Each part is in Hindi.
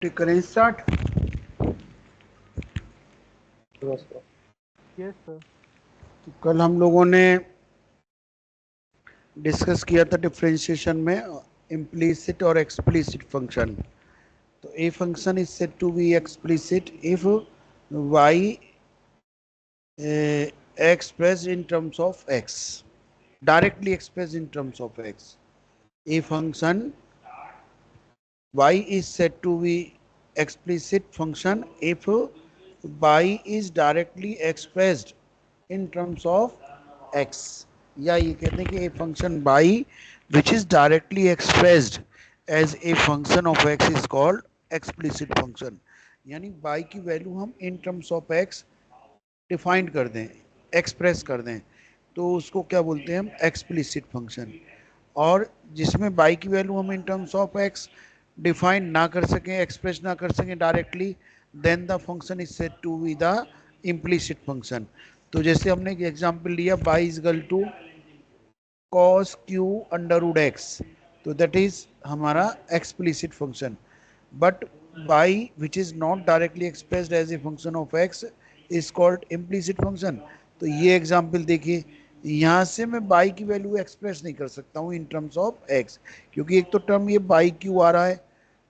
करें स्टार्ट। Yes sir. तो कल हम लोगों ने डिस्कस किया था डिफरेंशिएशन में इम्प्लीसिट और एक्सप्लिसिट फंक्शन। तो a function is said to be explicit if y expressed in terms of x, directly expressed in terms of x. A function y is said to be explicit function if y is directly expressed in terms of x. या ये कहते हैं कि a function y which is directly expressed as a function of x is called explicit function. यानी y की वैल्यू हम in terms of x defined कर दें, एक्सप्रेस कर दें, तो उसको क्या बोलते हैं हम, एक्सप्लिसिट फंक्शन। और जिसमें बाई की वैल्यू हम in terms of x define ना कर सकें, एक्सप्रेस ना कर सकें directly, then the function is said to be the implicit function. तो जैसे हमने एक एग्जांपल लिया, y is equal to cos cube under root x, तो दैट इज हमारा explicit function. But y which is not directly expressed as a function of x is called implicit function. तो ये एग्जांपल देखिए, यहाँ से मैं बाई की वैल्यू एक्सप्रेस नहीं कर सकता हूँ इन टर्म्स ऑफ एक्स, क्योंकि एक तो टर्म ये बाई क्यू आ रहा है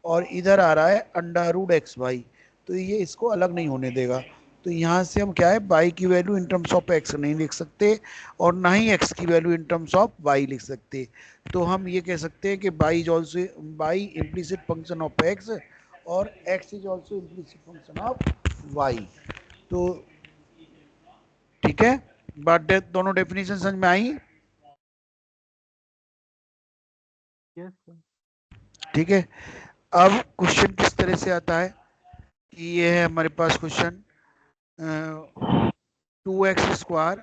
और इधर आ रहा है अंडर रूट एक्स बाई, तो ये इसको अलग नहीं होने देगा। तो यहाँ से हम क्या है, बाई की value in terms of X नहीं लिख सकते और ना ही एक्स की value in terms of Y लिख सकते। तो हम ये कह सकते हैं कि Y is also by implicit function of X और X is also implicit function of Y. तो ठीक है, बात दोनों डेफिनेशन समझ में आई? Yes sir. ठीक है। अब क्वेश्चन किस तरह से आता है कि ये है हमारे पास question, 2x²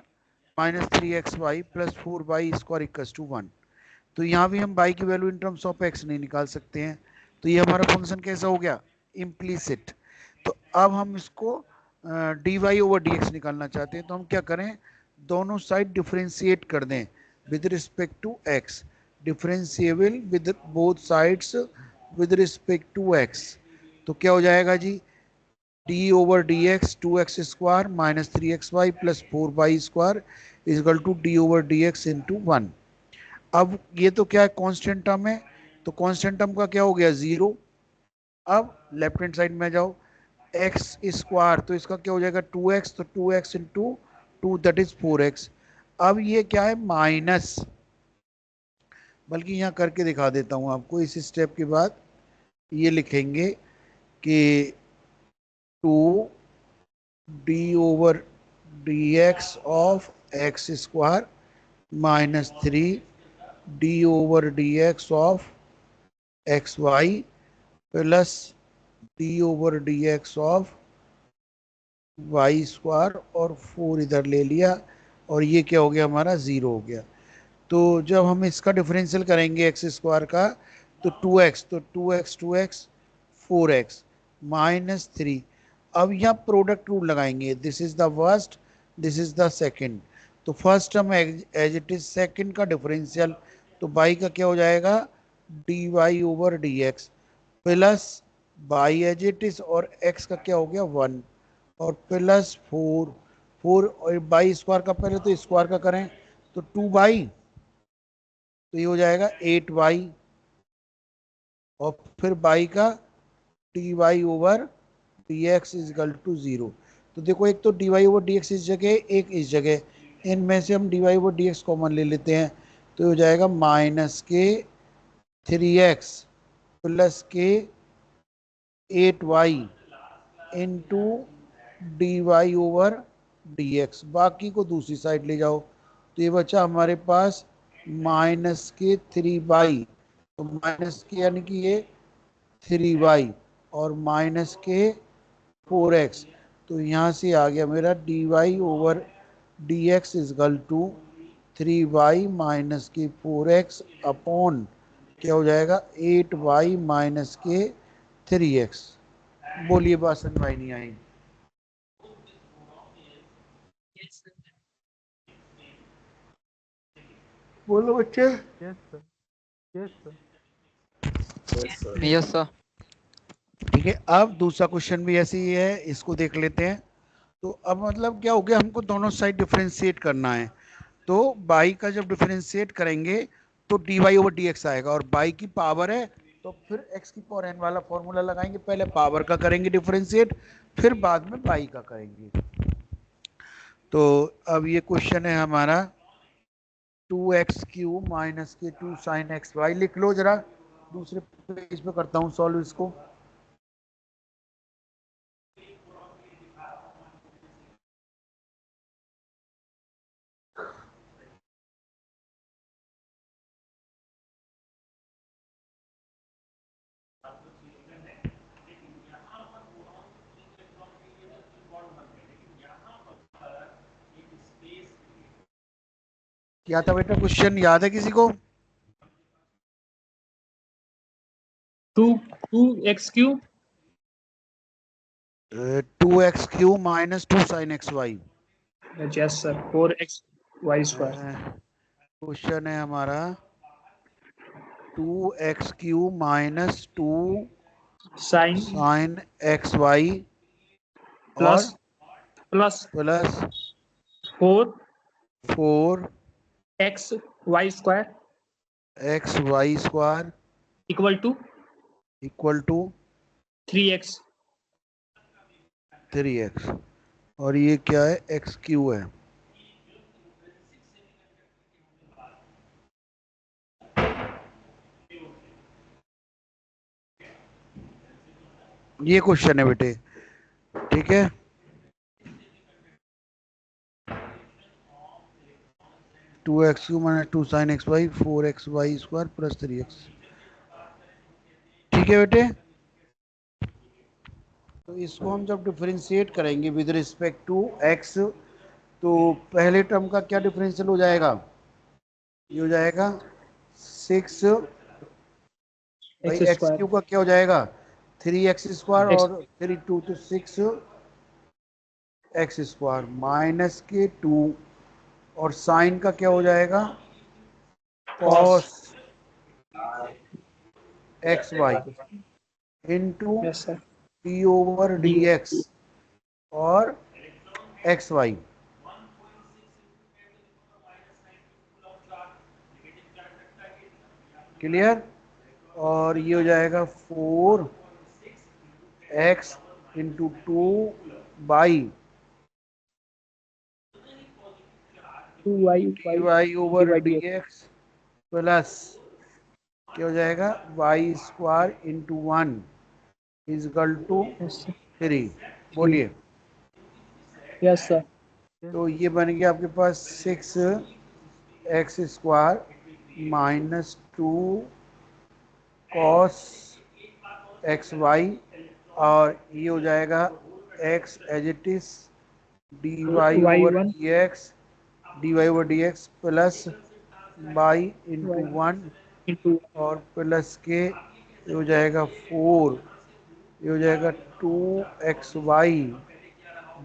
minus 3xy plus 4y square equal to 1। तो यहाँ भी हम y की value in terms of x नहीं निकाल सकते हैं, तो ये हमारा फंक्शन कैसा हो गया, इम्प्लीसिट। तो अब हम इसको dy ओवर dx निकालना चाहते हैं, तो हम क्या करें, दोनों साइड डिफरेंशिएट कर दें with respect to x, differentiable with both sides with respect to x। तो क्या हो जाएगा जी, D over D X 2x² minus 3xy plus 4y square is equal to D over D X into 1। अब ये तो क्या है, कांस्टेंट टर्म है, तो कांस्टेंट टर्म का क्या हो गया, जीरो। अब लेफ्ट हैंड साइड में जाओ, एक्स स्क्वायर, तो इसका क्या हो जाएगा 2x, तो 2x into 2 that is 4x। अब ये क्या है, माइनस, बल्कि यहाँ करके दिखा देता हूँ आपको, इस स्टेप के बाद ये लिखेंगे कि 2 d over D x of x square minus 3 d over D x of x y plus d over D x of y square और 4 इधर ले लिया, और ये क्या हो गया हमारा, ज़ीरो हो गया। तो जब हम इसका डिफरेंशियल करेंगे एक्स स्क्वायर का, तो 2x, तो 2x 4x माइनस 3। अब यहाँ प्रोडक्ट रूल लगाएंगे, this is the first, this is the second. तो first term as it is, second का डिफरेंशियल, तो बाई का क्या हो जाएगा, D Y over D x plus Y as it is, और एक्स का क्या हो गया 1, और प्लस 4, 4 और बाई स्क्वायर का पहले तो स्क्वायर का करें, तो 2 बाई, तो ये हो जाएगा 8y, और फिर बाई का d Y over D x is equal to 0। तो देखो, एक तो d Y over D x इस जगह, एक इस जगह, इनमें से हम d Y over D x common ले लेते हैं, तो हो जाएगा माइनस के 3x प्लस के 8y into d Y over D x. बाकी को दूसरी साइड ले जाओ, तो ये बचा हमारे पास माइनस के 3y, तो माइनस के यानी कि ये 3y और माइनस के 4x, तो यहाँ से आ गया मेरा d Y over D x is equal to 3y minus के 4x अपॉन क्या हो जाएगा 8y माइनस के 3x। बोलिए, बात समझ में नहीं आई? बोलो बच्चे। Yes sir. Yes sir. Yes sir. ठीक ठीक है, अब दूसरा क्वेश्चन भी ऐसे ही है, इसको देख लेते हैं। तो अब मतलब क्या हो गया, हमको दोनों साइड डिफरेंशिएट करना है। तो बाई का जब डिफरेंशिएट करेंगे तो d Y over D x आएगा, और बाई की पावर है तो फिर एक्स की पावर एन वाला फॉर्मूला लगाएंगे, पहले पावर का करेंगे डिफरेंशिएट, फिर बाद में बाई का करेंगे। तो अब ये क्वेश्चन है हमारा 2x³ माइनस के 2 साइन एक्स वाई। लिख लो जरा, दूसरे पेज पे करता हूँ सॉल्व इसको। क्या था बेटा क्वेश्चन, याद है किसी को? 2x³ 2x³ minus 2 sine x y. Yes sir 4xy²। Question है हमारा 2x³ minus 2 sine sine x y plus और plus plus 4xy² 4 x y square equal to equal to 3x। 3x। और ये क्या है, x³ है। ये क्वेश्चन है बेटे, ठीक है। Two x cube minus 2 sine x y 4xy² plus 3x। ठीक है बेटे, तो इसको हम जब डिफरेंशिएट करेंगे विद रिस्पेक्ट टू x, तो पहले टर्म का क्या डिफरेंशियल हो जाएगा, ये हो जाएगा 6 भाई x³ का क्या हो जाएगा 3x² x और 3 2 तो 6x² माइनस के 2, और साइन का क्या हो जाएगा cos cos x y into yes sir d over d d x और एक्स वाई। क्लियर? और ये हो जाएगा 4x into 2 2y d Y over y d dx x plus क्या हो जाएगा y² into 1 is equal to yes sir 3। 3 बोलिए। यस सर तो ये बन गया आपके पास 6x² minus 2 cos x y, और ये हो जाएगा x as it is y1 d Y over D x plus y into y 1 into और प्लस के ये हो जाएगा 4, ये हो जाएगा 2xy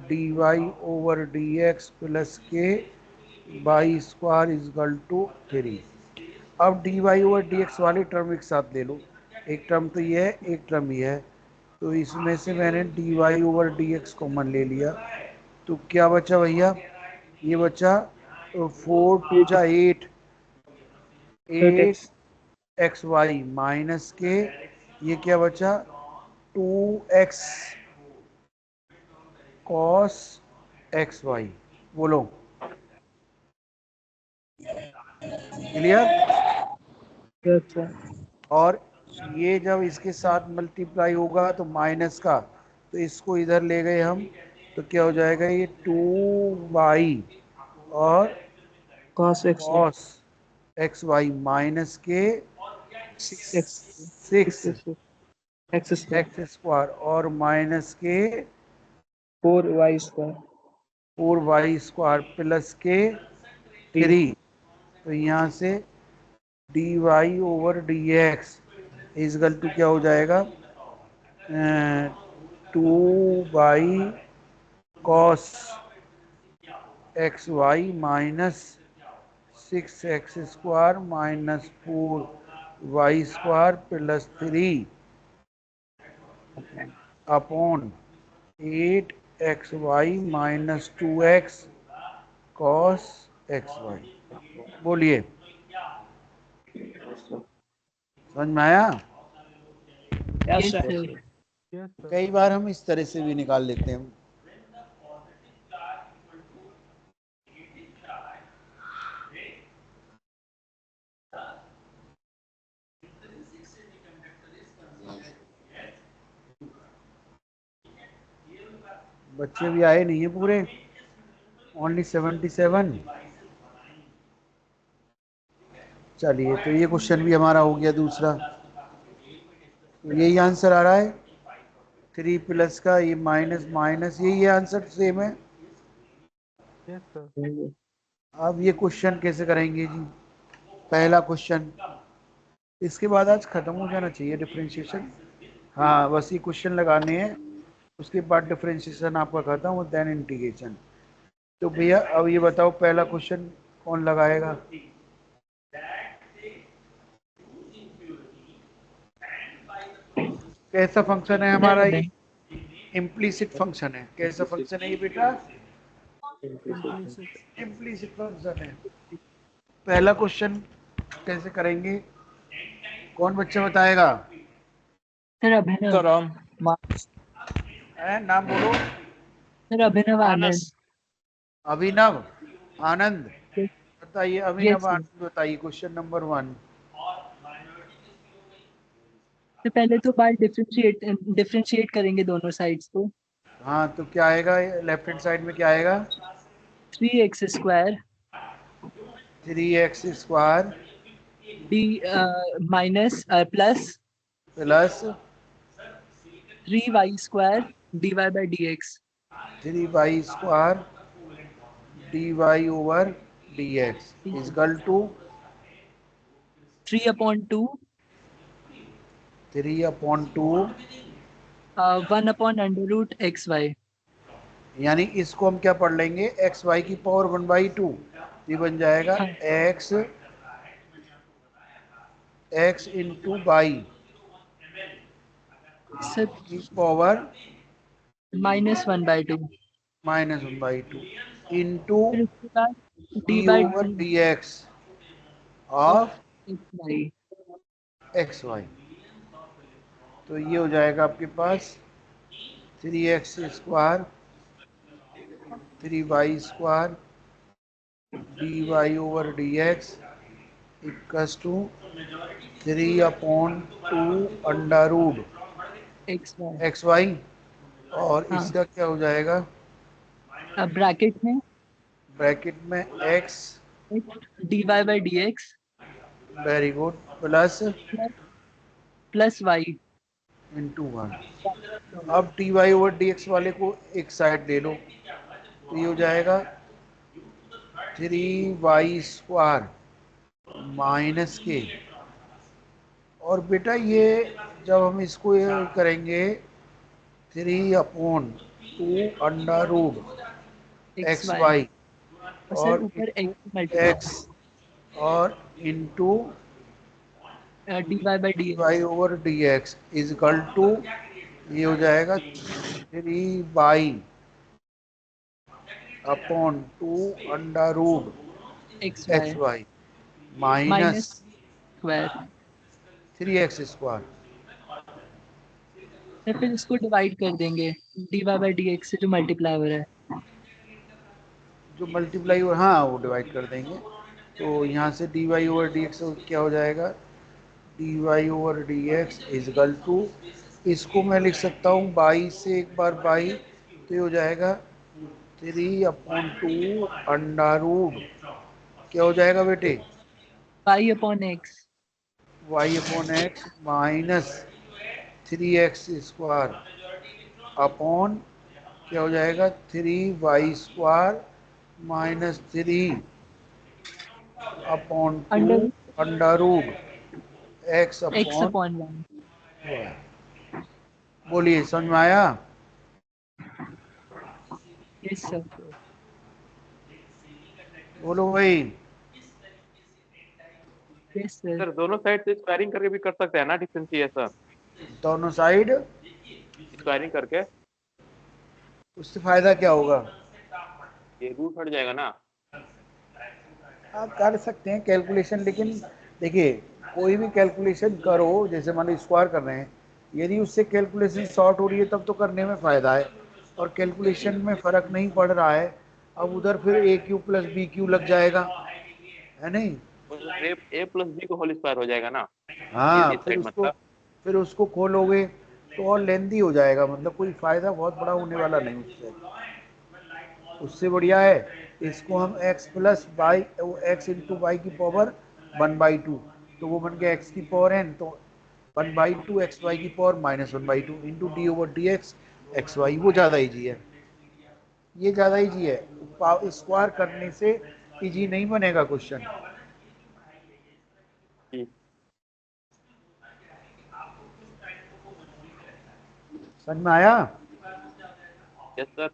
d Y over D x plus के y² इजकल टू 3। अब d Y over D x वाली टर्म एक साथ ले लो, एक टर्म तो ये है, एक टर्म ये है, तो इसमें से मैंने d Y over D x common ले लिया, तो क्या बचा भैया, ये बचा 4 2 8 जा 8, 8 8x एक्स वाई माइनस के ये क्या बचा 2x कॉस एक्स वाई। बोलो, क्लियर? यस सर और ये जब इसके साथ मल्टीप्लाई होगा तो माइनस का, तो इसको इधर ले गए हम, तो क्या हो जाएगा ये 2y और cos x cos x y minus के 6x 6 x² x² और माइनस के 4y² 4y² प्लस के 3। तो यहाँ से d Y over D x is equal to क्या हो जाएगा 2 cos x y minus 6x² minus 4y² plus 3। Upon 8xy minus 2x cos xy। बोलिए, समझ में आया? Yes sir. Yes sir. कई बार हम इस तरह से भी निकाल लेते हैं। बच्चे भी आए नहीं है पूरे, ओनली 77। चलिए, तो ये क्वेश्चन भी हमारा हो गया दूसरा। तो यही आंसर आ रहा है 3 प्लस का ये माइनस माइनस, यही आंसर सेम है। Yes sir. अब ये क्वेश्चन कैसे करेंगे जी? पहला क्वेश्चन, इसके बाद आज खत्म हो जाना चाहिए डिफरेंशिएशन। हाँ, बस ये क्वेश्चन लगाने हैं, उसके बाद डिफरेंशिएशन आपका खत्म और देन इंटीग्रेशन। तो भैया अब ये बताओ, पहला क्वेश्चन कौन लगाएगा? कैसा फंक्शन है हमारा ये? इम्प्लीसिट फंक्शन है। कैसा फंक्शन है ये बेटा? इम्प्लीसिट फंक्शन है। पहला क्वेश्चन कैसे करेंगे, कौन बच्चा बताएगा? सर अभिनव। सर राम। नाम बोलो। सर अभिनव आनंद। अभिनव आनंद। बताइए अभिनव यस सर। आनंद, बताइए क्वेश्चन नंबर 1। तो पहले तो बाय डिफरेंशिएट करेंगे दोनों साइड्स को। हाँ, तो क्या आएगा लेफ्ट हैंड साइड में? क्या आएगा? 3x square 3x square d minus plus plus 3y square dy by dx 3y square dy over dx is equal to 3/2 3/2। 1/√ xy। यानी इसको हम क्या पढ़ लेंगे? एक्स वाई की पावर 1/2। ये बन जाएगा हाँ x x into y sir की पावर -1/2। -1/2 इंटू फिर उसके बाद d d by over D x of of xy। X y. तो ये हो जाएगा आपके पास 3x square 3y square dy over dx equals to 3/2 under root xy। X y. और हाँ इसका क्या हो जाएगा? अब ब्रैकेट में ब्रैकेट में x, dy by dx very good, plus plus y। Into 1। अब d Y over D x वाले को एक साइड ले लो, तो ये हो जाएगा 3y स्क्वायर माइनस के। और बेटा ये जब हम इसको ये करेंगे 3/2 under root x xy y और सर और ऊपर इंटू x मल्टीप्लाई एक्स और into dy by d dx। Y over D x is equal to, ये हो जाएगा 3/2 under root x xy y minus minus square. 3x square. फिर इसको डिवाइड कर देंगे dy बाय dx से जो मल्टीप्लाई हो रहा है। जो मल्टीप्लाई हो, हाँ वो डिवाइड कर देंगे। तो यहाँ से d Y over D x क्या हो जाएगा? D Y over D x is equal to, इसको मैं लिख सकता हूँ बाई से एक बार बाई, तो ये हो जाएगा 3/2 अंडर रूट, क्या हो जाएगा बेटे? y/x y/x minus 3x square upon, क्या हो जाएगा? 3y square minus 3/2 under under root x x upon. Upon 1। बोलिए, समझ में आया? Yes sir. बोलो भाई। Yes sir. सर दोनों साइड से स्क्वायरिंग करके भी कर सकते हैं ना डिफरेंशिएशन? दोनों साइड स्क्वायरिंग करके उससे फायदा क्या होगा? ये रूट हट जाएगा ना। आप कर सकते हैं कैलकुलेशन, लेकिन देखिए कोई भी कैलकुलेशन करो, जैसे मान लो स्क्वायर कर रहे हैं, यदि उससे कैलकुलेशन शॉर्ट हो रही है तब तो करने में फायदा है, और कैलकुलेशन में फर्क नहीं पड़ रहा है, अब उधर फिर ए क्यू प्लस बी क्यू लग जाएगा, है नहीं? ए प्लस बी को होल स्क्वायर हो जाएगा ना। हाँ, इस साइड मतलब फिर उसको खोलोगे तो और लेंदी हो जाएगा, मतलब कोई फायदा बहुत बड़ा होने वाला नहीं उससे। उससे बढ़िया है इसको हम x plus y x into y की पावर 1/2, तो वो बन गया x की पावर n, तो 1/2 एक्स वाई की power -1/2 into d over D x x y, वो ज़्यादा ईजी है, ये ज़्यादा ईजी है। स्क्वायर करने से ईजी नहीं बनेगा क्वेश्चन। समझ में आया? Yes sir.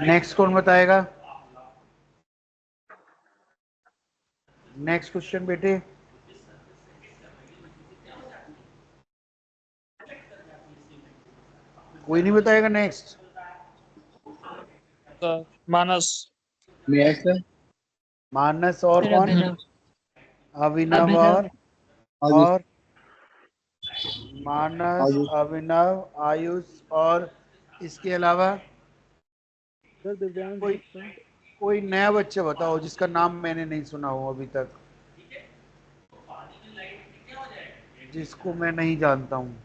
नेक्स्ट कौन बताएगा? नेक्स्ट क्वेश्चन बेटे। कोई नहीं बताएगा नेक्स्ट? मानस। मानस और फिर कौन? अभिनव। अभिनव अभिनव। और मानस, अभिनव, आयुष, और इसके अलावा सर दिव्यांश कोई गुप्ता। कोई नया बच्चा बताओ जिसका नाम मैंने नहीं सुना हो अभी तक, जिसको मैं नहीं जानता हूँ,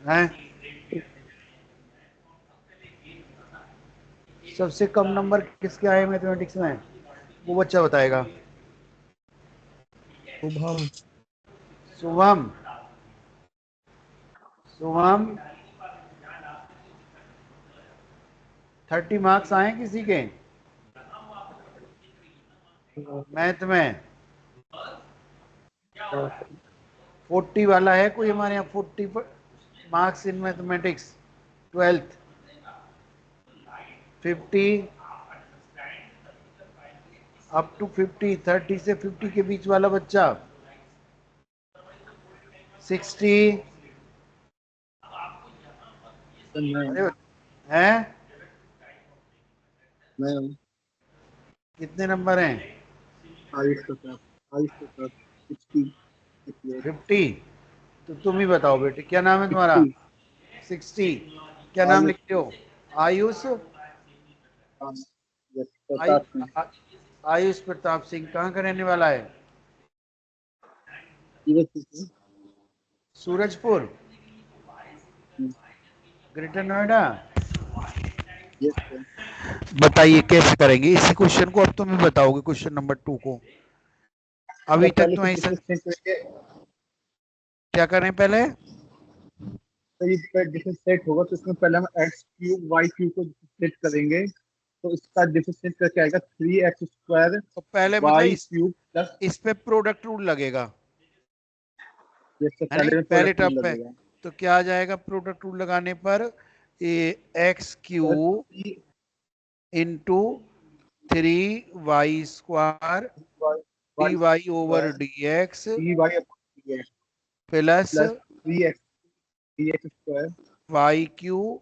हैं? सबसे कम नंबर किसके आए मैथमेटिक्स में, वो बच्चा बताएगा। शुभम। शुभम। शुभम 30 मार्क्स आए किसी के मैथ में? 40 वाला है कोई हमारे यहाँ? 40 marks in mathematics 12th? 50 up to 50, 30 से 50 के बीच वाला बच्चा 60? अरे हैं, कितने नंबर हैं? 50? तो तुम ही बताओ बेटे, क्या नाम है तुम्हारा? 60? क्या नाम लिखते हो? आयुष? आयुष प्रताप सिंह कहाँ का रहने वाला है? सूरजपुर, ग्रेटर नोएडा। बताइए कैसे करेंगे इसी क्वेश्चन को? अब तुम ही बताओगे क्वेश्चन नंबर 2 को। अभी तक तो ऐसा क्या करें पहले? डिफरेंस सेट होगा तो इसमें पहले हम एक्स क्यूब वाई क्यूब को सेट करेंगे, तो इसका डिफरेंस करके आएगा 3x² तो पहले वाई मतलब क्यूब प्लस, इस पे प्रोडक्ट रूल लगेगा, जैसे है नहीं? पहले पहले प्रोडक्ट टर्म पे लगेगा तो क्या आ जाएगा प्रोडक्ट रूल लगाने पर? X cube into 3y² dy over dx plus plus 3x² y cube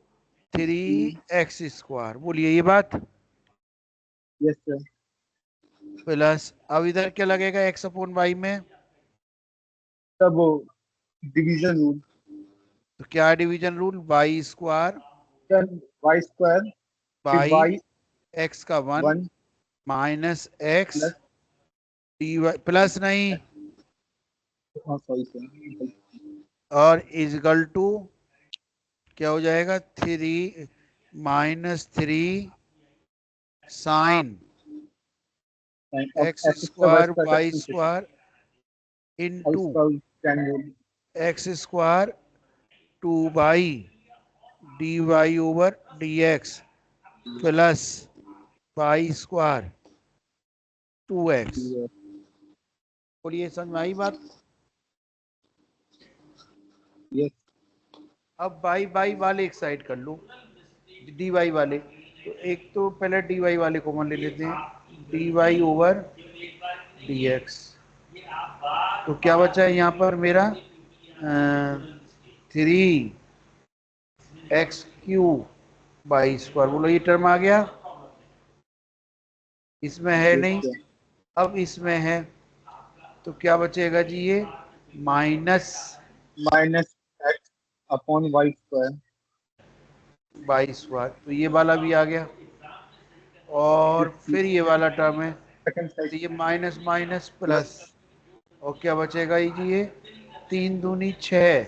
3x²। बोलिए ये बात। Yes sir. प्लस अब इधर क्या लगेगा x अपॉन y में? तब वो डिवीजन रूल, तो क्या डिवीजन रूल? y² y² फिर बाई y x का 1 1 minus x plus, dy plus नहीं, हाँ सॉरी सर, और इजगल टू क्या हो जाएगा? 3 -3 sine x² y² into x² 2 dy over dx plus y square 2x। बोलिए समझ में आई बात? यस अब बाई बाई वाले एक साइड कर लो, डी वाई वाले। तो एक तो पहले डी वाई वाले कॉमन ले लेते हैं, d Y over D x. तो क्या बचा है यहाँ पर मेरा 3x³ बाई स्क्वायर। बोलो ये टर्म आ गया, इसमें है नहीं, अब इसमें है। तो क्या बचेगा जी, ये minus minus x upon y square. Y square. तो ये वाला भी आ गया, और फिर ये वाला टर्म है, सेकंड तो साइड ये माइनस माइनस प्लस। और क्या बचेगा जी, ये 3 दूनी 6,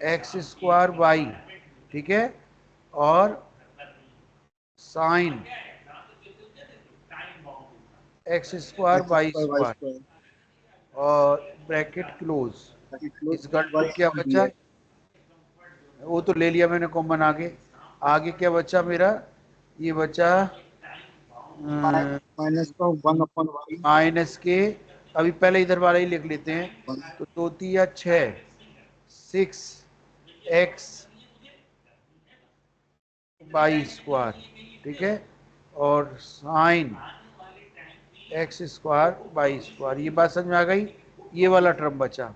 6x² वाई, ठीक है, और sine x² y y square, square और ब्रैकेट क्लोज। इस गट को क्या बचा, वो तो ले लिया मैंने कॉमन। आगे आगे क्या बचा मेरा, ये बचा माइनस का 1 अपॉन वाई माइनस के, अभी पहले इधर वाला ही लिख लेते हैं। तो 2 तिया 6, 6x बाई स्क्वायर, ठीक है, और साइन x² बाई स्क्वायर। ये बात समझ में आ गई? ये वाला टर्म बचा।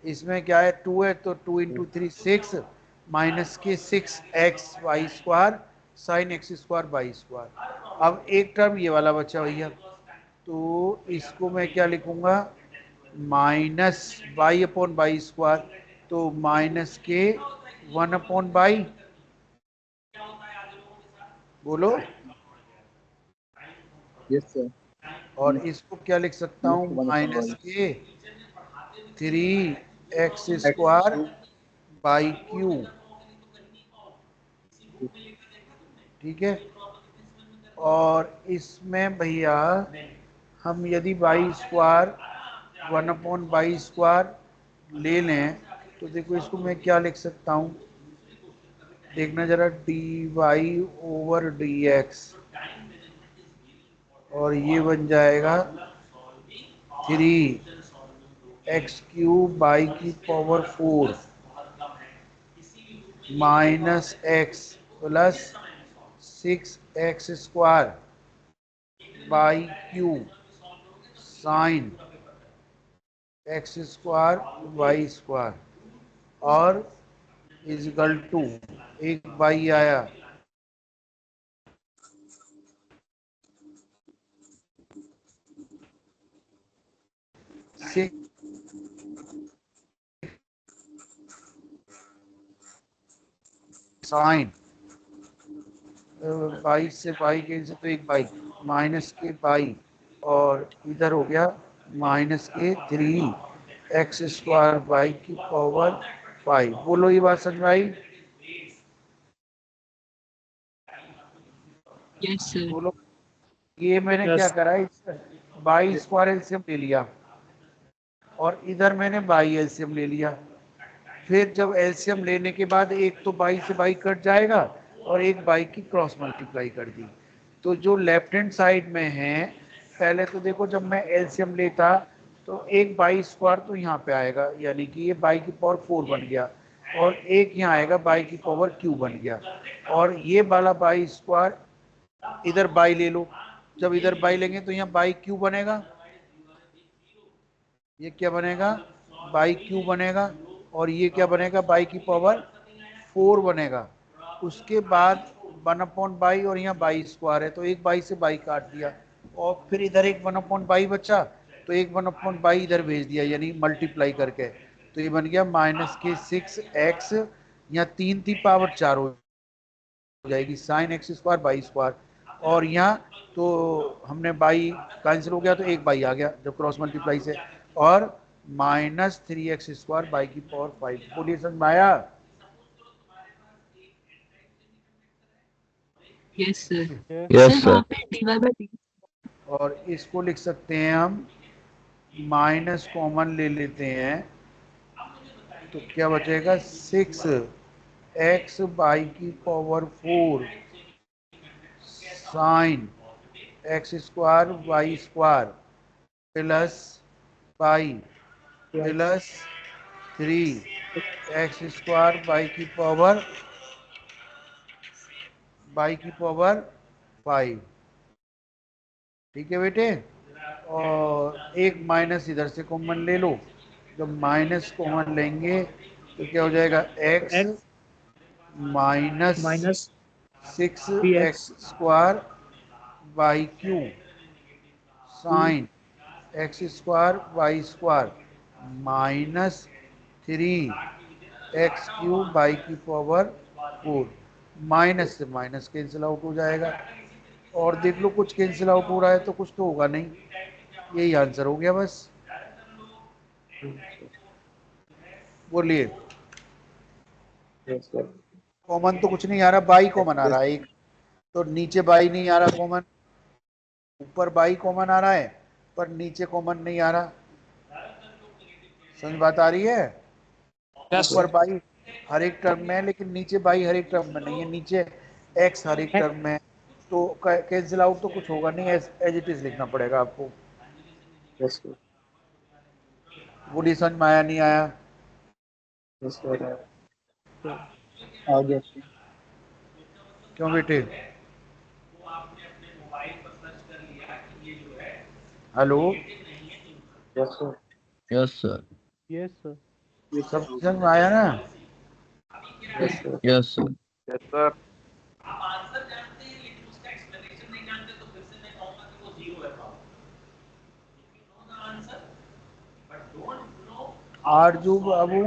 इसमें क्या है, 2 है, तो 2 × 3 6, माइनस के 6x² sign x² by square. अब एक टर्म ये वाला बचा भैया, तो इसको मैं क्या लिखूंगा, minus by upon by square. तो माइनस के 1 अपॉन बाई, बोलो। यस सर और इसको क्या लिख सकता हूँ, 1 अपॉन माइनस वाई के 3x² x³ बाई क्यू, ठीक है। और इसमें भैया हम यदि by square 1 upon by square ले लें, तो देखो इसको मैं क्या लिख सकता हूँ, देखना जरा, dy ओवर dx, और ये बन जाएगा 3x³ बाई की power 4 minus x plus 6x² y cube sine x² y square, और इजगल टू एक बाई आया, साइन 22 से बाई के से, तो एक बाई माइनस के बाई, और इधर हो गया माइनस के 3x² बाई की पावर 5। बोलो ये बात समझ में आई? Yes sir. बोलो। ये मैंने क्या करा है, बाई स्क्वायर एलसीएम ले लिया, और इधर मैंने बाई एलसीएम ले लिया। फिर जब एलसीएम लेने के बाद एक तो बाई से बाई कट जाएगा, और एक बाई की क्रॉस मल्टीप्लाई कर दी। तो जो लेफ्ट हैंड साइड में है, पहले तो देखो जब मैं एलसीएम लेता, तो एक बाई स्क्वायर तो यहाँ पे आएगा, यानी कि ये बाई की पावर 4 बन गया, और एक यहाँ आएगा बाई की पावर क्यू बन गया, और ये वाला बाई स्क्वायर इधर बाई ले लो। जब इधर बाई लेंगे तो यहाँ बाई क्यू बनेगा, ये क्या बनेगा, बाई क्यू बनेगा, और ये क्या बनेगा, बाई की पावर 4 बनेगा। उसके बाद 1 अपॉन बाई, और यहाँ बाई स्क्वायर है, तो एक बाई से बाई काट दिया, और फिर इधर एक 1 अपॉन बाई बचा, तो एक 1 अपॉन बाई इधर भेज दिया, यानी मल्टीप्लाई करके। तो ये बन गया माइनस के 6x, यहाँ 3 थी पावर 4 हो जाएगी, साइन x² बाई स्क्वायर। और यहाँ तो हमने बाई कैंसिल हो गया, तो एक बाई आ गया जब क्रॉस मल्टीप्लाई से, और माइनस 3x² बाई की पावर 5। बोलिए समझ में आया? Yes sir. यस सर वहाँ पे dy/dt। और इसको लिख सकते हैं हम, माइनस कॉमन ले लेते हैं, तो क्या बचेगा 6x बाई की power 4 sine x square y square plus y plus 3x square y की पावर 5। ठीक है बेटे, और एक माइनस इधर से कॉमन ले लो। जब माइनस कॉमन लेंगे तो क्या हो जाएगा x x minus minus 6x 3x square y cube sine x square y square minus 3x cube y की पावर 4। माइनस से माइनस कैंसिल आउट हो जाएगा, और देख लो कुछ कैंसिल आउट हो रहा है तो कुछ तो होगा नहीं। यही आंसर हो गया बस। बोलिए, कॉमन तो कुछ नहीं आ रहा, बाई कॉमन आ रहा है एक, तो नीचे बाई नहीं आ रहा कॉमन, ऊपर बाई कॉमन आ रहा है पर नीचे कॉमन नहीं आ रहा। समझ बात आ रही है? ऊपर बाई हर एक टर्म में है लेकिन नीचे बाई हर एक टर्म में नहीं है, नीचे एक्स हर एक टर्म में है, तो कैंसिल आउट तो कुछ होगा नहीं, एज इट इज लिखना पड़ेगा आपको। बोलिए, समझ में आया नहीं आया? आ गया। क्यों बेटे? Hello, yes sir. Yes sir. Yes sir. सब समझ में आया ना? Yes sir. Yes sir. Yes sir. आरजू बाबू,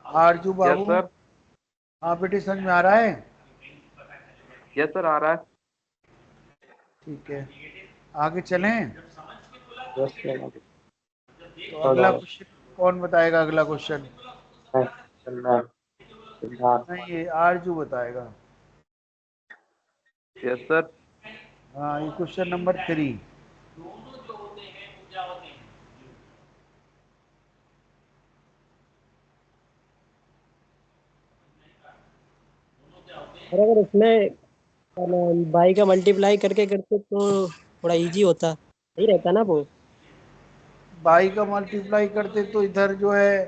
आरजू यस बाबू, सर। हाँ बेटे समझ में आ रहा है? यस सर, आ रहा है। ठीक है, आगे चलें। Yes sir. तो अगला क्वेश्चन कौन बताएगा? अगला क्वेश्चन नहीं, ये आरजू बताएगा। Yes sir. हाँ, ये क्वेश्चन नंबर 3। और अगर उसमें क्या नाम, बाई का मल्टीप्लाई करके करते तो थोड़ा इजी होता, सही रहता ना वो। बाई का मल्टीप्लाई करते तो इधर जो है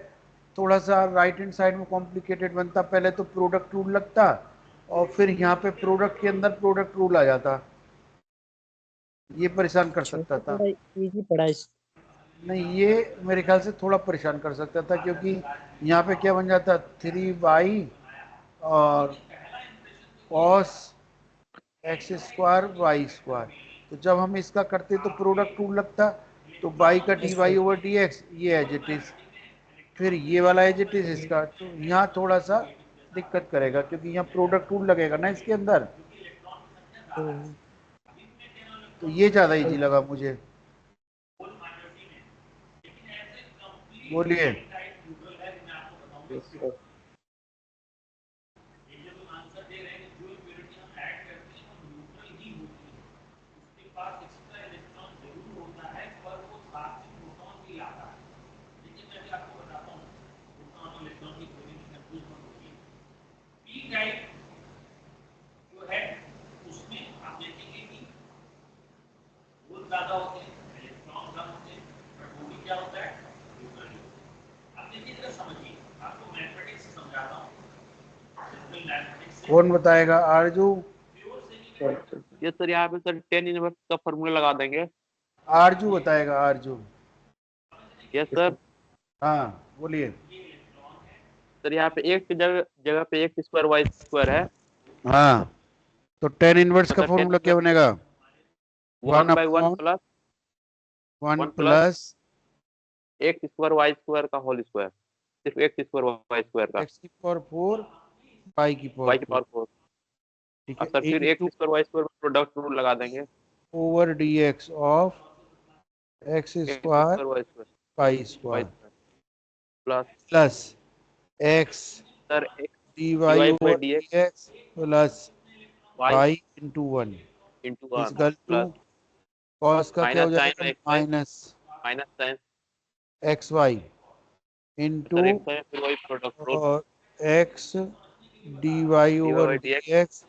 थोड़ा सा राइट हैंड साइड में कॉम्प्लिकेटेड बनता, पहले तो प्रोडक्ट रूल लगता और फिर यहाँ पे प्रोडक्ट के अंदर प्रोडक्ट रूल आ जाता, ये परेशान कर अच्छा, सकता तो था। थोड़ा इजी पड़ा इस। नहीं, ये मेरे ख्याल से थोड़ा परेशान कर सकता था, क्योंकि यहाँ पे क्या बन जाता 3y और cos x square y square, तो जब हम इसका करते तो प्रोडक्ट रूल लगता, तो बाई का d Y over D x ये एज इट इज, फिर ये वाला एज इट इज इसका, तो यहाँ थोड़ा सा दिक्कत करेगा क्योंकि यहाँ प्रोडक्ट रूल लगेगा ना इसके अंदर, हम्म, तो ये ज़्यादा इजी लगा मुझे। बोलिए। Yes sir. कौन बताएगा? आरजू, यस सर, यहाँ पे सर टेन इनवर्स का फॉर्मूला लगा देंगे। आरजू बताएगा, आरजू। Yes sir. हाँ बोलिए। सर यहाँ पे एक की जगह जगह पे एक्स स्क्वायर वाई स्क्वायर है, हाँ, तो टेन इनवर्स का मतलब टेन फॉर्मूला क्या बनेगा? One one y one upon plus one one plus plus x square y square का होल स्क्वायर, सिर्फ एक्स स्क्वायर वाई स्क्वायर का, एक्स की पावर 4 पाई की पावर वाई की 4। पावर 4। ठीक और है, सर फिर into x square y square product rule लगा देंगे, over D x of x x square square y square y y square square plus plus x sir x d d y y y over d d x x plus y y into 1 into one is equal to plus cos का क्या हो माइनस साइन जाएगा? X y minus minus sine x y into sir x है फिर वही प्रोडक्ट रूल और x d Y over by d dx x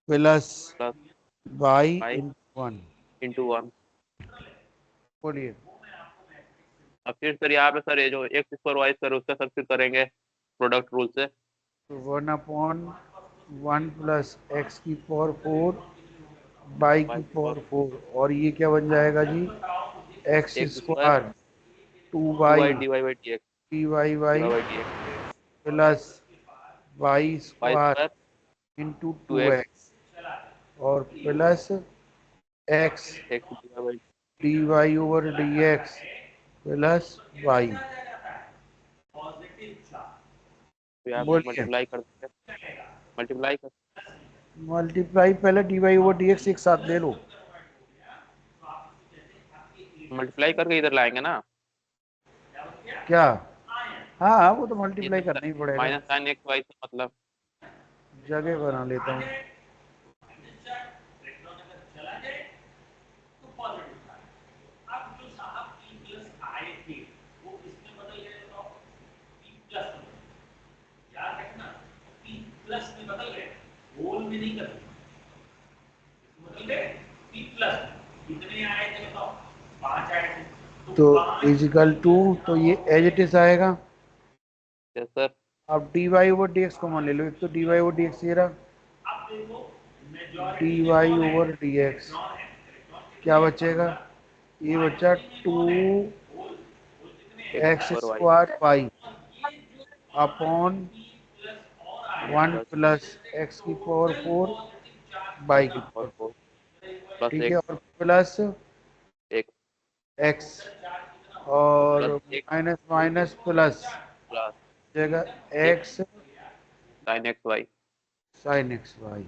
plus plus y y into 1। into 1। बोलिए। अब फिर सर यहाँ पे सर ये जो x स्क्वायर y स्क्वायर उसका सर फिर करेंगे प्रोडक्ट रूल से। तो 1/1 प्लस एक्स की पावर 4 बाई की पावर 4 और ये क्या बन जाएगा जी, x x square square 2 2y by dy by dx d y y dy by dx plus y y square square into 2x 2x और plus x x dy by d Y over D x plus y. तो यहाँ पे बोलिए। मल्टीप्लाई कर देंगे मल्टीप्लाई कर मल्टीप्लाई पहले d Y over D x एक साथ ले लो। मल्टीप्लाई करके इधर लाएंगे ना। क्या? हाँ हाँ वो तो ये मल्टीप्लाई करना ही पड़ेगा। माइनस साइन एक्स वाई से मतलब जगह बना लेता हूँ। तो इजिकल टू, तो ये एज इट इज आएगा। यस सर अब d Y over D x common ले लो, एक तो d Y over D x ये रहा, d Y over D x क्या बचेगा, ये बचा 2x square y upon 1 plus x की पावर 4 बाई की और पावर, 4 प्लस ठीक है, एक्स और प्लस एक्स एक्स और plus x minus minus plus plus जगह x sign x y sine x y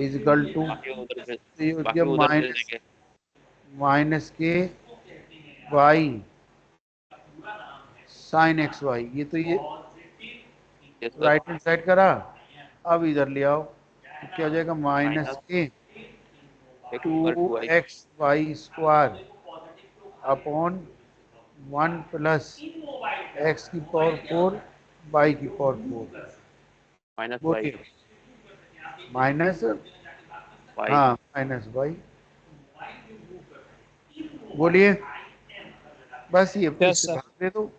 is equal to बाकी उधर भेज माइनस देंगे। माइनस के वाई साइन एक्स वाई, ये तो ये yes sir right hand side करा। अब इधर ले आओ तो क्या हो जाएगा, माइनस के x equal to y 2xy square upon 1 plus x की पावर 4 बाई की पावर 4। माइनस वाई बोलिए। माइनस, वाई हाँ माइनस वाई। बोलिए। बस ये इससे भाग दे दो,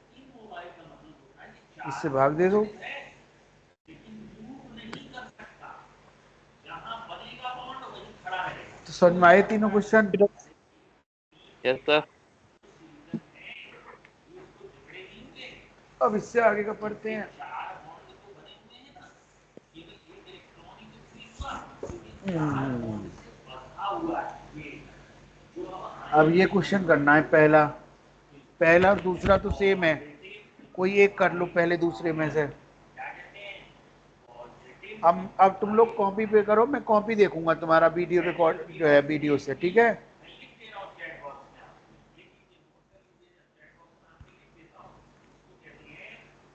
इससे भाग दे दो। तो समझ में आए तीनों क्वेश्चन? यस सर अब इससे आगे का पढ़ते हैं। अब ये क्वेश्चन करना है, पहला पहला और दूसरा तो सेम है, कोई एक कर लो पहले दूसरे में से। अब तुम लोग कॉपी पे करो, मैं कॉपी देखूंगा तुम्हारा वीडियो रिकॉर्ड जो है वीडियो से, ठीक है।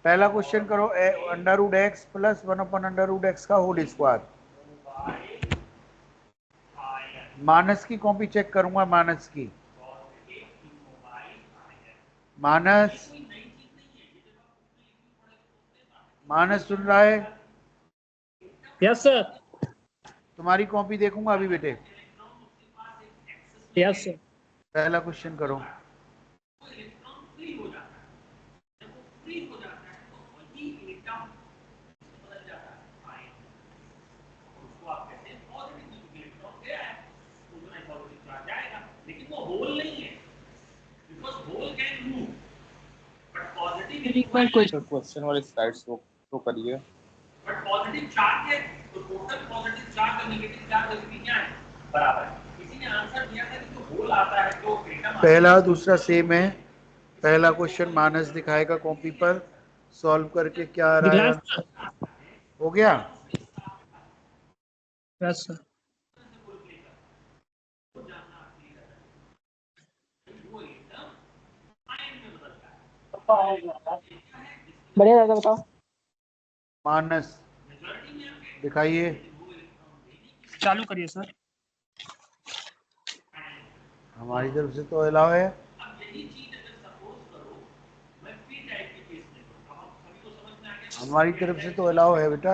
पहला क्वेश्चन करो, under root x plus 1/√x का होल स्क्वायर। मानस की कॉपी चेक करूंगा, मानस की, मानस मानस सुन रहा है? Yes sir. तुम्हारी कॉपी देखूंगा अभी बेटे। Yes sir. पहला क्वेश्चन करो। एक बार क्वेश्चन क्वेश्चन वाले स्लाइड्स को तो करिए। बट पॉजिटिव चार्ज है तो टोटल पॉजिटिव चार्ज और नेगेटिव चार्ज की क्या है, बराबर। किसी ने आंसर दिया था कि जो होल आता है जो एटम, पहला दूसरा सेम है। पहला क्वेश्चन मानस दिखाएगा कॉपी पर, सॉल्व करके क्या आ रहा है। हो गया? Yes sir. बढ़िया दादा बताओ। मानस दिखाइए। चालू करिए सर। हमारी तरफ से तो अलाउ है। हमारी तरफ से तो अलाउ है बेटा।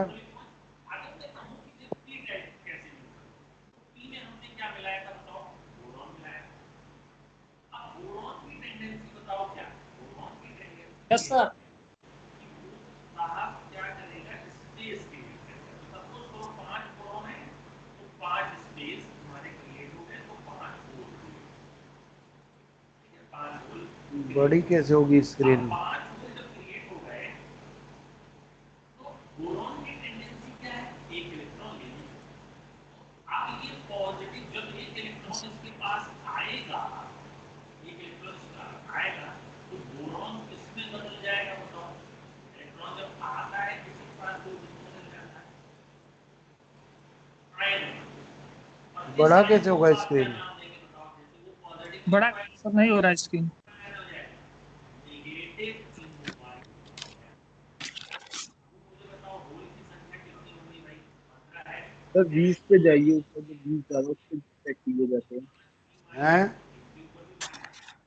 Yes sir. बड़ी कैसे होगी स्क्रीन? बड़ा कैसे होगा स्क्रीन? बड़ा सब नहीं हो रहा है स्क्रीन। सर 20 पे जाइए, ऊपर जो 20 ज्यादा उस पे चेक किए जाते हैं। हैं?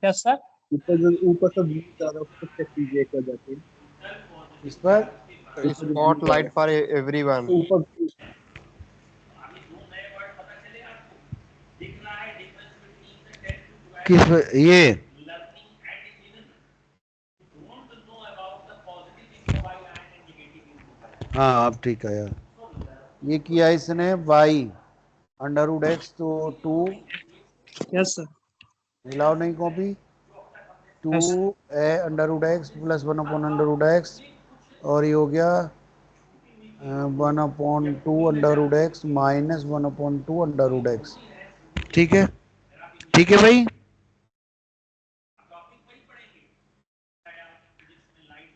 Yes sir. ऊपर से 20 ज्यादा उस पे चेक कीजिए कर जाते हैं। इस पर ऊपर जो 20 स्पॉटलाइट ज्यादा- फॉर एवरीवन। ऊपर किस पर? ये हाँ अब ठीक है यार। ये किया इसने y अंडर रूट एक्स तो 2 यस सर। मिलाओ नहीं copy 2 a under root x plus 1 upon under root x और ये हो गया 1/2 under root x minus 1/2 under root x. ठीक है, ठीक है भाई।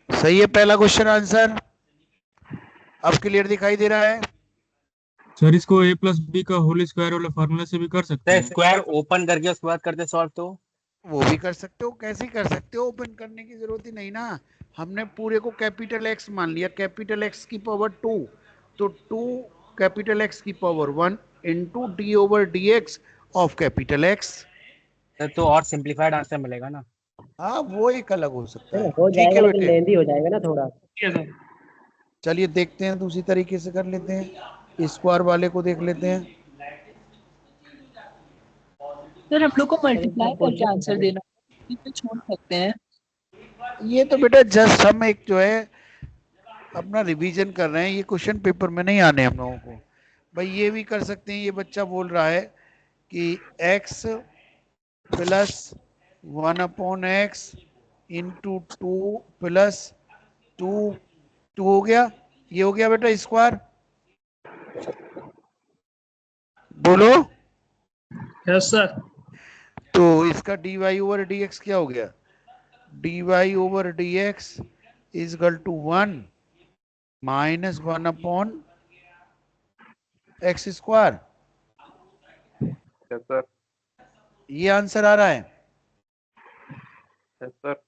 सही है पहला क्वेश्चन आंसर। अब क्लियर दिखाई दे रहा है? सर इसको a प्लस बी का होल स्क्वायर वाला फार्मूला से भी कर सकते हैं। स्क्वायर ओपन करके उसके बाद करते सॉल्व तो वो भी कर सकते हो, कैसे ही कर सकते हो, ओपन करने की जरूरत ही नहीं ना। हमने पूरे को कैपिटल एक्स मान लिया, कैपिटल एक्स की पावर 2 तो 2 कैपिटल एक्स की power 1 into d over D x of capital x. तो और सिंपलीफाइड आंसर मिलेगा ना। हाँ वो एक अलग हो सकता है। हो ठीक जाएगा है लेकिन बेटे, लेंदी हो जाएगा ना थोड़ा। चलिए देखते हैं दूसरी तरीके से कर लेते हैं, स्क्वायर वाले को देख लेते हैं। सर हम लोग को मल्टीप्लाई करके आंसर देना, इस पे छोड़ सकते हैं। ये तो बेटा जस्ट हम एक जो है अपना रिवीजन कर रहे हैं, ये क्वेश्चन पेपर में नहीं आने हम लोगों को। भाई ये भी कर सकते हैं, ये बच्चा बोल रहा है कि x plus 1/x into 2 plus 2 हो गया, ये हो गया बेटा स्क्वायर। बोलो। Yes sir. तो इसका dy ओवर dx क्या हो गया? dy over dx is equal to 1 minus 1/x square. Yes sir. ये आंसर आ रहा है। Yes sir.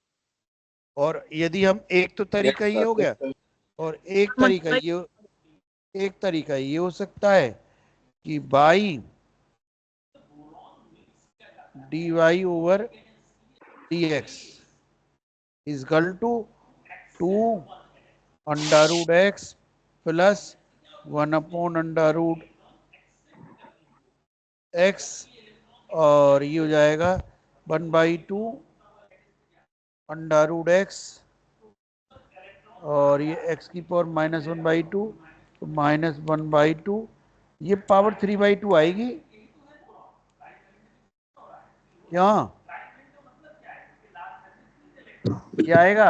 और यदि हम एक तो तरीका ये हो गया और एक तरीका ये हो सकता है कि y d Y over D x is equal to 2 under root x plus 1/√x और ये हो जाएगा 1/2 अंडर√x और ये x की पावर -1/2 तो -1/2, ये पावर 3/2 आएगी यहाँ, ये आएगा।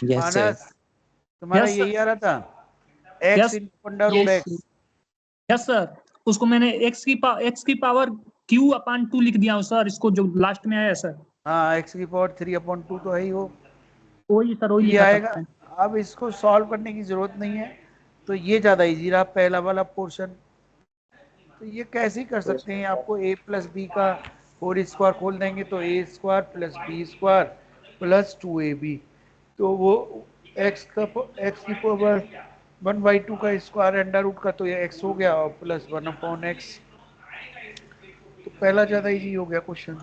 मानस तुम्हारा Yes, sir. यही आ रहा था x Yes. इंटू अंडर√x। यस सर, उसको मैंने x की पावर q/2 लिख दिया हूँ सर, इसको जो लास्ट में आया सर। हाँ x की पावर 3/2 तो है ही वो, वही सर, वही ये लिखा आएगा। था। अब इसको सॉल्व करने की जरूरत नहीं है, तो ये ज्यादा इजी रहा पहला वाला पोर्शन। तो ये कैसे कर सकते हैं, आपको a प्लस बी का होल स्क्वायर खोल देंगे तो a square plus b square plus 2ab, तो वो x की पावर 1/2 का स्क्वायर अंडर रूट का तो ये x हो गया और प्लस 1/x, तो पहला ज्यादा इजी हो गया क्वेश्चन।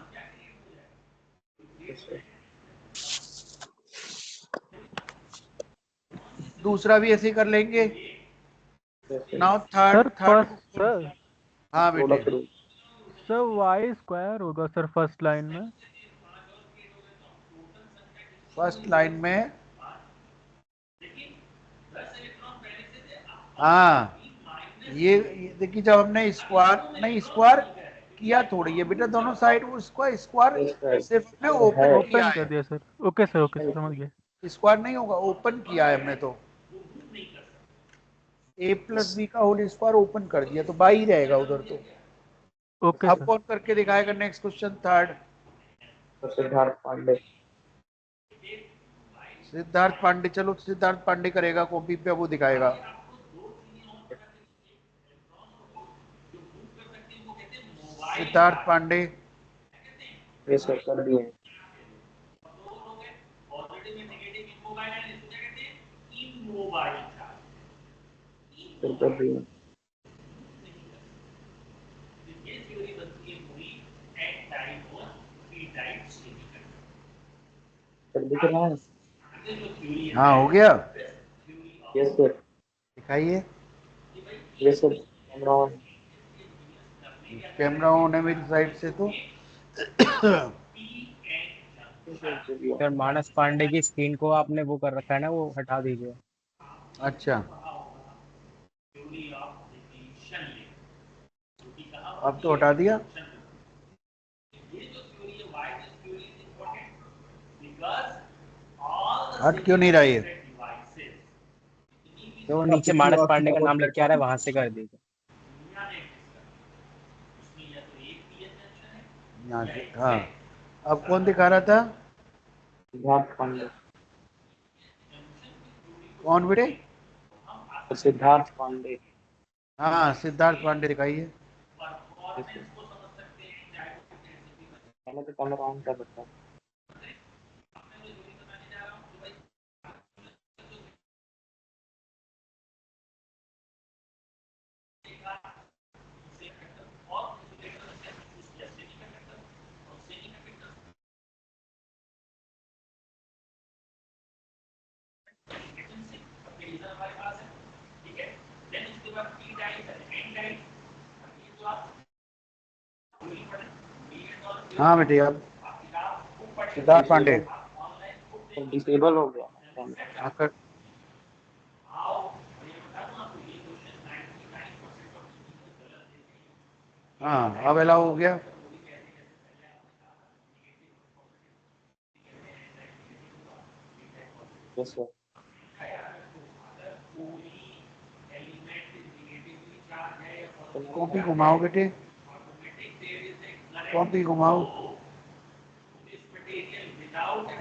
दूसरा भी ऐसे ही कर लेंगे। Now sir third first sir हाँ बेटे, सर वाई स्क्वायर होगा सर फर्स्ट लाइन में। फर्स्ट लाइन में हाँ ये देखिए, जब हमने स्क्वायर नहीं स्क्वायर किया थोड़ी, ये बेटा दोनों साइड उसको स्क्वायर सिर्फ हमने ओपन किया ओपन कर है, दिया सर। ओके सर समझ गए। स्क्वायर नहीं होगा, ओपन किया है हमने तो। a प्लस बी का होल स्क्वायर ओपन कर दिया तो बाई रहेगा उधर तो। ओके अब सर। कौन करके दिखाएगा next question third? Siddharth Pandey, चलो सिद्धार्थ पांडे करेगा, कॉपी पे वो दिखाएगा। सिद्धार्थ पांडे हाँ हो गया, दिखाइए। कैमरा ऑन है मेरी साइड से तो। सर मानस पांडे की स्क्रीन को आपने वो कर रखा है ना, वो हटा दीजिए। अच्छा, अब तो हटा दिया। हट क्यों नहीं रहा ये? तो नीचे मानस पांडे का नाम लिख के आ रहा है, वहां से कर दीजिए। यहाँ से हाँ। अब कौन दिखा रहा था? कौन बेटे? सिद्धार्थ पांडे। हाँ सिद्धार्थ पांडे दिखाइए। मैंने तो कैमरा ऑन कर रखा है। हाँ बेटे, अब सिद्धार्थ पांडे डिसेबल हो गया कैमरा। आकर हाँ अब अलाउ हो गया। Yes sir. कॉपी घुमाओ बेटे, कॉपी घुमाओ।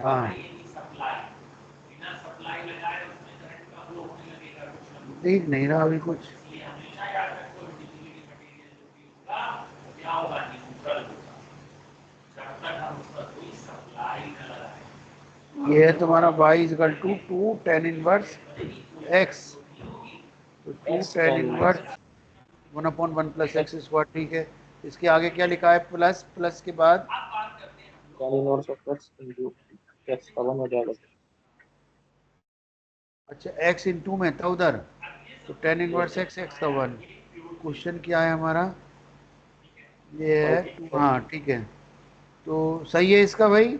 हाँ देख नहीं रहा अभी कुछ। ये है तुम्हारा y is equal to 2 tan inverse x, तो 2 tan inverse 1/1 plus x square, ठीक है। इसके आगे क्या लिखा है? प्लस, प्लस के बाद tan inverse of x into x का 1 हो जाएगा। अच्छा x इंटू में था उधर, तो tan इनवर्स x, x का 1। क्वेश्चन क्या है हमारा? ये है 2, हाँ ठीक है, तो सही है इसका भाई।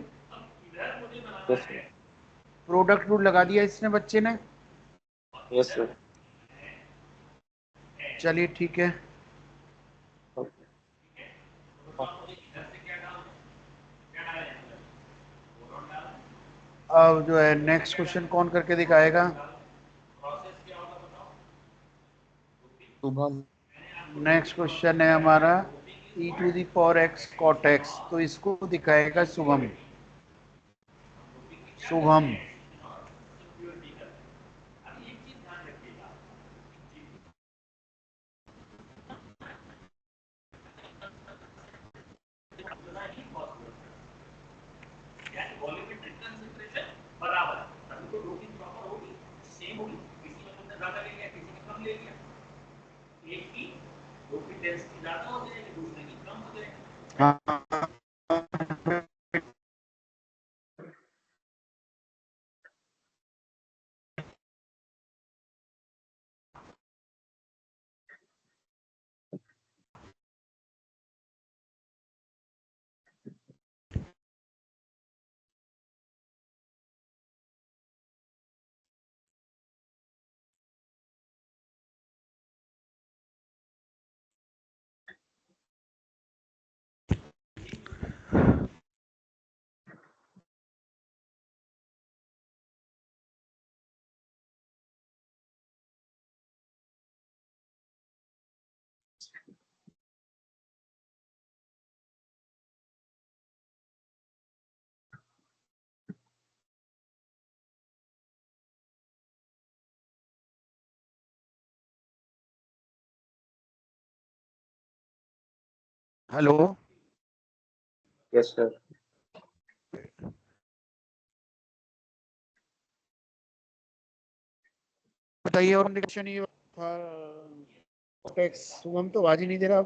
Yes sir. प्रोडक्ट रूल लगा दिया इसने बच्चे ने। Yes sir. चलिए ठीक है। अब जो है नेक्स्ट क्वेश्चन कौन करके दिखाएगा? शुभम। नेक्स्ट क्वेश्चन है हमारा e to the power x cot x, तो इसको दिखाएगा शुभम। शुभम हाँ हेलो, यस सर। बताइए। और कंडीशन ये था टैक्स शुभम तो आवाज ही नहीं दे रहा।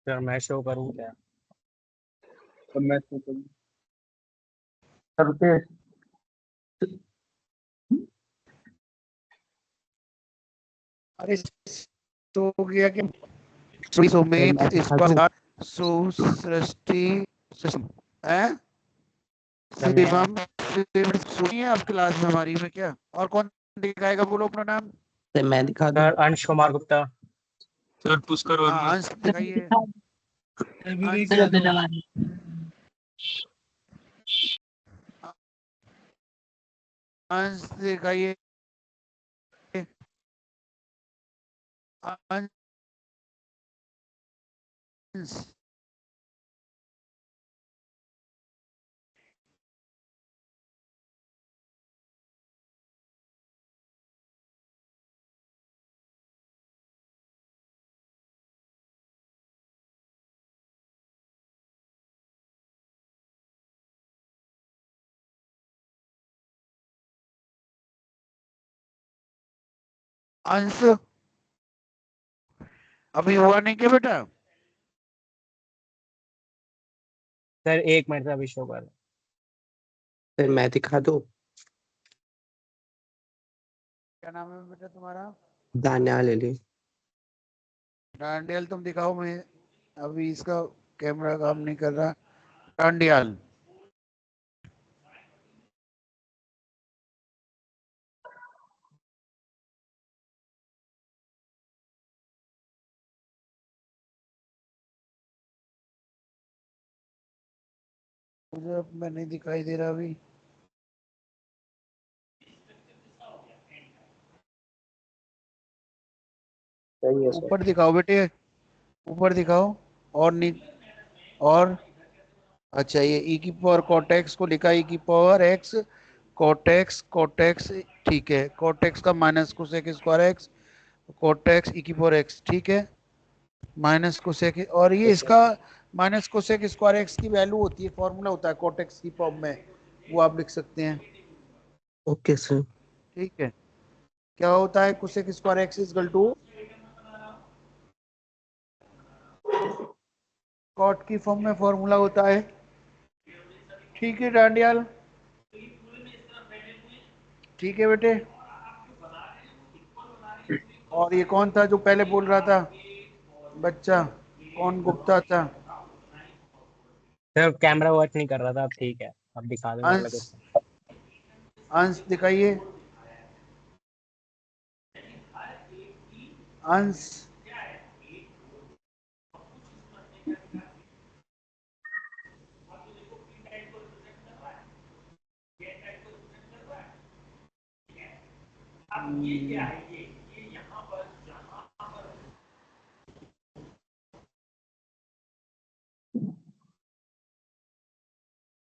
सर मैं शो करूँ क्या? तो मैं तो सर रुपये अरे तो हो गया कि सुमित इसका सृष्टि सिस्टम है। शिवम सुनिए आप क्लास में हमारी में क्या? और कौन दिखाएगा? बोलो अपना नाम। मैं दिखा दूं। सर अंश कुमार गुप्ता। सर पुष्कर वर्मा। हाँ, अंश दिखाइए। अंश दिखाइए। अंश अंश अभी हुआ नहीं क्या बेटा? सर 1 मिनट से अभी शो कर रहा है। फिर मैं दिखा दूं। क्या नाम है बेटा तुम्हारा? दानियाल अली। डांडियल तुम दिखाओ। मैं अभी इसका कैमरा काम नहीं कर रहा। डांडियाल मुझे मैं नहीं दिखाई दे रहा अभी। सही है सर। ऊपर दिखाओ बेटे, ऊपर दिखाओ। और नहीं और अच्छा, ये ई की पावर कॉटेक्स को लिखा ई की पावर एक्स कोटेक्स ठीक है। कोटेक्स का minus cosec square x cot x e की पावर एक्स ठीक है। माइनस कोसेक और ये यस सर। इसका माइनस कोसेक स्क्वायर एक्स की वैल्यू होती है, फॉर्मूला होता है कोटेक्स की फॉर्म में, वो आप लिख सकते हैं। Okay sir. ठीक है। क्या होता है? Cosec square x equal to cot की फॉर्म में फॉर्मूला होता है। ठीक है डांडियाल, ठीक है बेटे। और ये कौन था जो पहले बोल रहा था बच्चा? कौन गुप्ता था? सर कैमरा वर्क नहीं कर रहा था, अब ठीक है, अब दिखा दूंगा अगला अंश, क्वेश्चन। अंश दिखाइए। अंश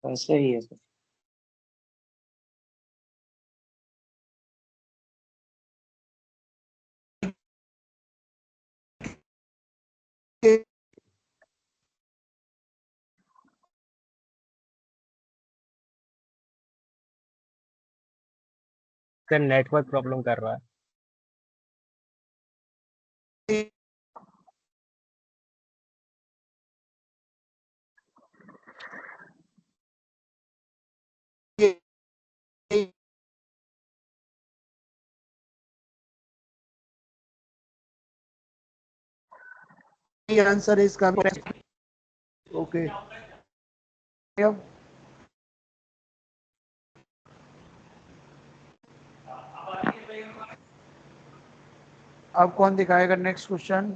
सही है सर। सर नेटवर्क प्रॉब्लम कर रहा है। आंसर है इसका। ओके, अब कौन दिखाएगा नेक्स्ट क्वेश्चन?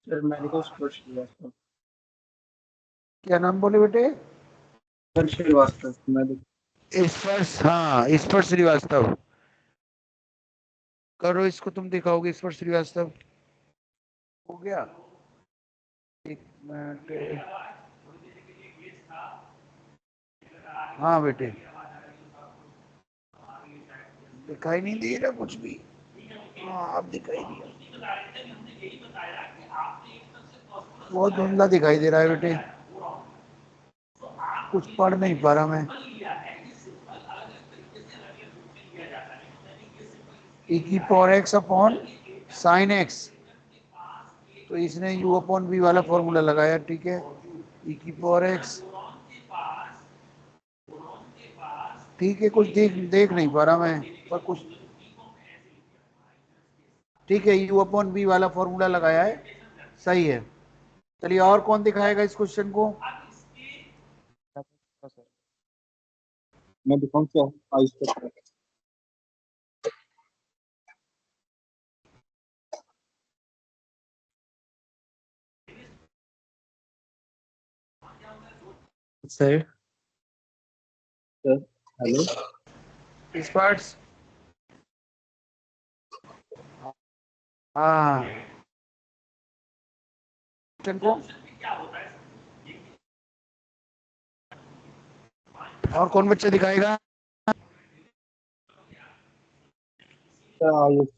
सर मैंने कुछ पूछ लिया सर। क्या नाम बोले बेटे? श्रीवास्तव। स्पर्श, हाँ स्पर्श श्रीवास्तव। करो इसको, तुम दिखाओगे स्पर्श श्रीवास्तव। हो गया, एक मिनट। हाँ बेटे, दिखाई नहीं दे रहा कुछ भी। हाँ अब दिखाई दिया, बहुत धुंधला दिखाई दे रहा है बेटे, कुछ पढ़ नहीं पा रहा मैं। e की power x upon sign x, तो इसने u अपॉन v वाला फॉर्मूला लगाया, ठीक है। e की पावर x, ठीक है, कुछ देख नहीं पा रहा मैं, पर कुछ ठीक है, u अपॉन v वाला फॉर्मूला लगाया है, सही है। चलिए और कौन दिखाएगा इस क्वेश्चन को? मैं दिखाऊं क्या? आयुष का सर। हेलो स्पर्ट्स, हाँ क्वेश्चन को और कौन बच्चा दिखाएगा? आयुष।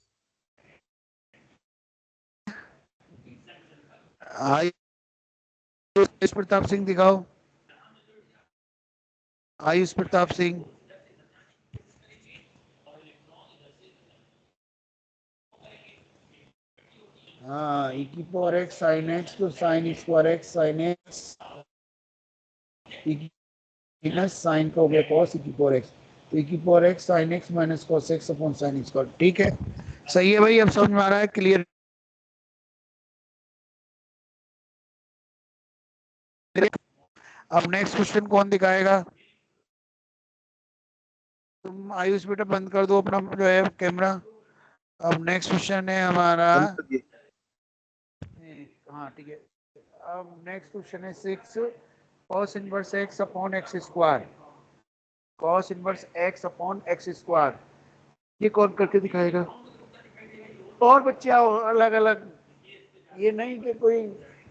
आयुष प्रताप सिंह दिखाओ, आयुष प्रताप सिंह। हाँ e की पावर x साइन x, तो sine square x sine x, minus sine का हो गया कॉस e की पावर x, तो e की power x sine x minus cos x upon sine square, ठीक है, सही है भाई, अब समझ में आ रहा है, क्लियर। अब नेक्स्ट क्वेश्चन कौन दिखाएगा? तुम आयुष बेटा बंद कर दो अपना जो है कैमरा। अब नेक्स्ट क्वेश्चन है हमारा, हाँ ठीक है। अब नेक्स्ट क्वेश्चन है 6, cos inverse x upon x square, cos inverse x upon x square, ये कौन करके दिखाएगा? और बच्चे आओ अलग अलग, ये नहीं कि कोई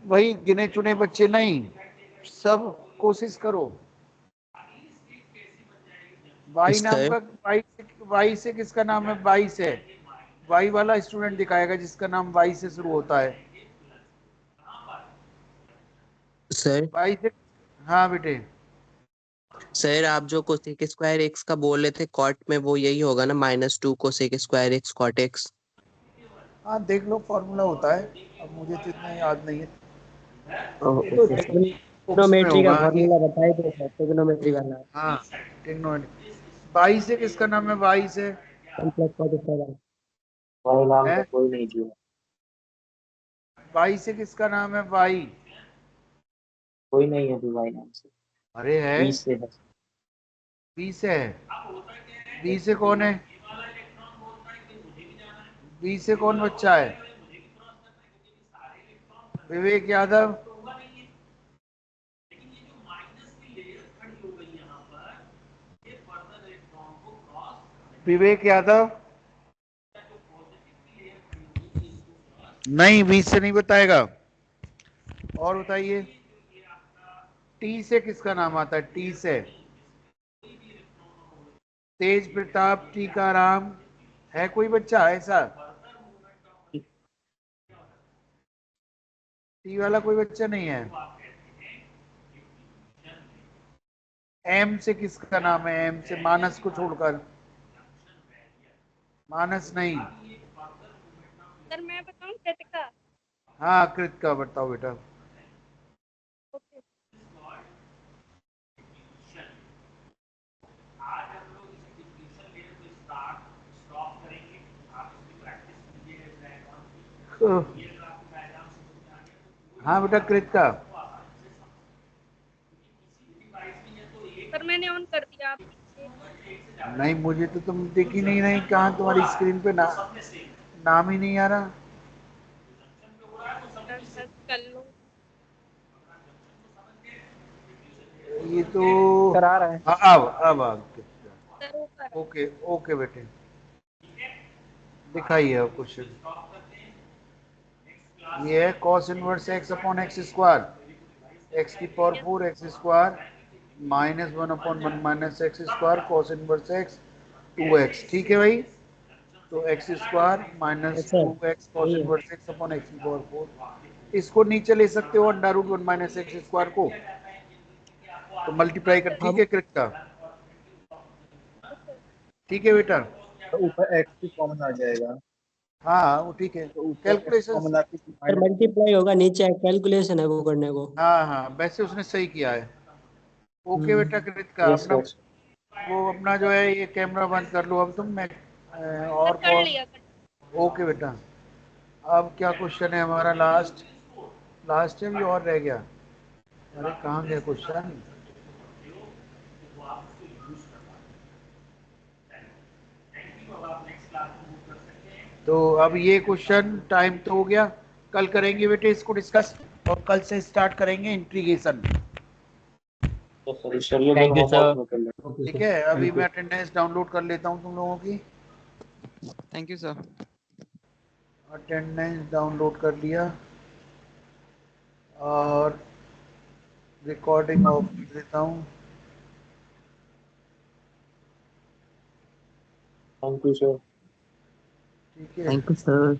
वही गिने चुने बच्चे नहीं, सब कोशिश करो। वाई नाम का, वाई से किसका नाम है? वाई से, वाई वाला स्टूडेंट दिखाएगा जिसका नाम वाई से शुरू होता है। सर। वाई से, हाँ बेटे। सर आप जो कोसेक स्क्वायर एक्स का बोल रहे थे कॉट में, वो यही होगा ना, -2 cosec square x cot x? हाँ देख लो, फॉर्मूला होता है, अब मुझे तो इतना याद नहीं है, ये तो ओके सर। बुक्स में ट्रिग्नोमेट्री का होगा कि, फॉर्मूला बताए थे सर, ट्रिग्नोमेट्री वाला। हाँ ट्रिग्नोमेट्री। वाई से किसका नाम है? वाई से 1 + cos स्क्वायर। वाई नाम है, का कोई नहीं जी, वाई से किसका नाम है? वाई, कोई नहीं है जी वाई नाम से। अरे है, 20 से है। बी से है, बी से कौन है? बी से कौन बच्चा है? विवेक यादव, विवेक यादव नहीं, 20 से नहीं बताएगा। और बताइए, टी से किसका नाम आता है? टी से तेज प्रताप, टीकाराम, है कोई बच्चा ऐसा? टी वाला कोई बच्चा नहीं है। एम से किसका नाम है? एम से मानस को छोड़कर, मानस नहीं। सर मैं बताऊं कृतिका? हाँ कृत का बताओ बेटा। हाँ बेटा कृत का, सर मैंने ऑन कर दिया, आप नहीं मुझे तो तुम दिखी नहीं, नहीं कहाँ तुम्हारी स्क्रीन पे नाम ही नहीं आ रहा। सर्च कर लो। ये तो सर आ रहा है। अब सर ऊपर ओके ओके बेटे, दिखाइए अब क्वेश्चन। ये है cos inverse x upon x square, x की power 4 x square minus 1 upon 1 minus x square cos inverse x 2x। ठीक है भाई, तो एक्स स्क्वायर माइनस अच्छा 2x cos सही है। इनवर्स x अपॉन एक्स की पावर 4। इसको नीचे ले सकते हो under root 1 minus x square को, तो मल्टीप्लाई कर। ठीक अब है कृष्णा, ठीक है बेटा। तो ऊपर एक्स भी कॉमन आ जाएगा, हाँ वो ठीक है, तो ऊपर एक्स कैलकुलेशन। कॉमन आती सर मल्टीप्लाई होगा, नीचे कैलकुलेशन है वो करने को। हाँ हाँ वैसे उसने सही किया है। ओके बेटा कृतिका, यस अपना सर। वो अपना जो है ये कैमरा बंद कर लो अब तुम। मैं सर और कर लिया कर ओके बेटा। अब क्या क्वेश्चन है हमारा लास्ट, लास्ट है भी और रह गया। अरे कहाँ गया क्वेश्चन? तो अब ये क्वेश्चन टाइम तो हो गया, कल करेंगे बेटे इसको डिस्कस, और कल से स्टार्ट करेंगे इंटीग्रेशन। Thank you sir. ठीक है, अभी मैं अटेंडेंस डाउनलोड कर लेता हूँ तुम लोगों की। Thank you sir. Attendance download कर लिया और रिकॉर्डिंग ऑफ कर देता हूँ। Thank you sir. ठीक है। Thank you sir.